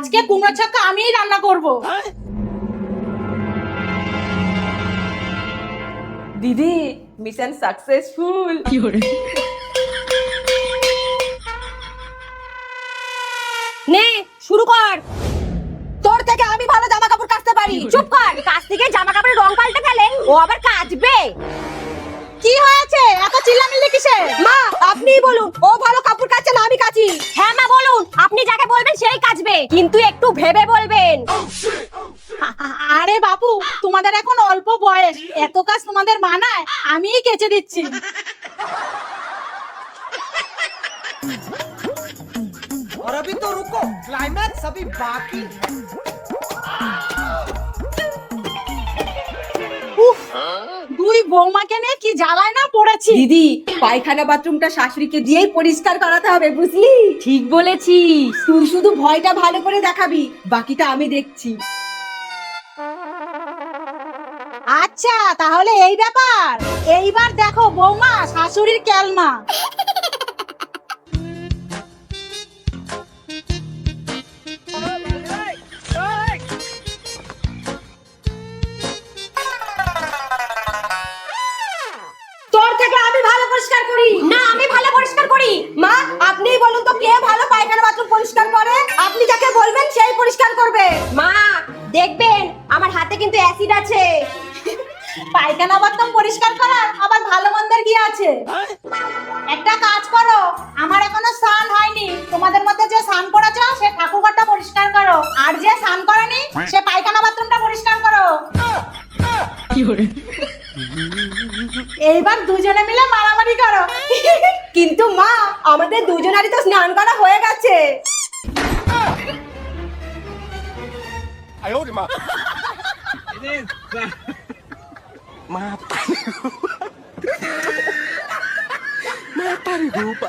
আজকে কুমড়ো ছক্কা আমিই রান্না করব। দিদি মিশন সাকসেসফুল। নে শুরু কর। তোর থেকে আমি ভালো জামা কাপড় কাচতে পারি। চুপ কর। কাচ থেকে জামা কাপড়ের রং পাল্টে ফেলে ও আবার কাচবে। কি হয়েছে এত চিল্লামিল্লি কিসে? মা আপনিই বলুন, ও ভালো কাপড় কাচে না আমি কাচি? হ্যাঁ মা বলুন, আপনি যাকে বলবেন সেই কাচবে, কিন্তু একটু ভেবে বলবেন। আরে বাবু, তোমাদের এখন অল্প বয়স, এত কাজ তোমাদের মানায়? আমিই কেচে দিচ্ছি। और अभी तो रुको, क्लाइमैक्स अभी बाकी है। উফ, দুই বৌমাকে নিয়ে কি জ্বালায় না পড়েছি। দিদি পায়খানা বাথরুমটা শাশুড়িকে দিয়েই পরিষ্কার করাতে হবে, বুঝলি? ঠিক বলেছিস। তুই শুধু ভয়টা ভালো করে দেখাবি, বাকিটা আমি দেখছি। আচ্ছা তাহলে এই ব্যাপার। এইবার দেখো বৌমা শাশুড়ির ক্যালমা। তোর থেকে আমি ভালো পরিষ্কার করি। না আমি ভালো পরিষ্কার করি। মা আপনিই বলুন তো কে ভালো পায়খানা বাথরুম পরিষ্কার করে? আপনি যাকে বলবেন সেই পরিষ্কার করবে। মা দেখবেন আমার হাতে কিন্তু অ্যাসিড আছে। পায়খানা বাথরুম পরিষ্কার করার আবার ভালো মন্দের কি আছে? একটা কাজ করো, আমার এখনো স্নান হয়নি, তোমাদের মধ্যে যে স্নান করেছো সে ঠাকুরঘরটা পরিষ্কার করো, আর যে স্নান করেনি সে পায়খানা বাথরুমটা পরিষ্কার করো। এইবার দুজনে মিলে মারামারি করো। কিন্তু মা আমাদের দুজনারই তো স্নান করা হয়ে গেছে। Mata nih, lupa.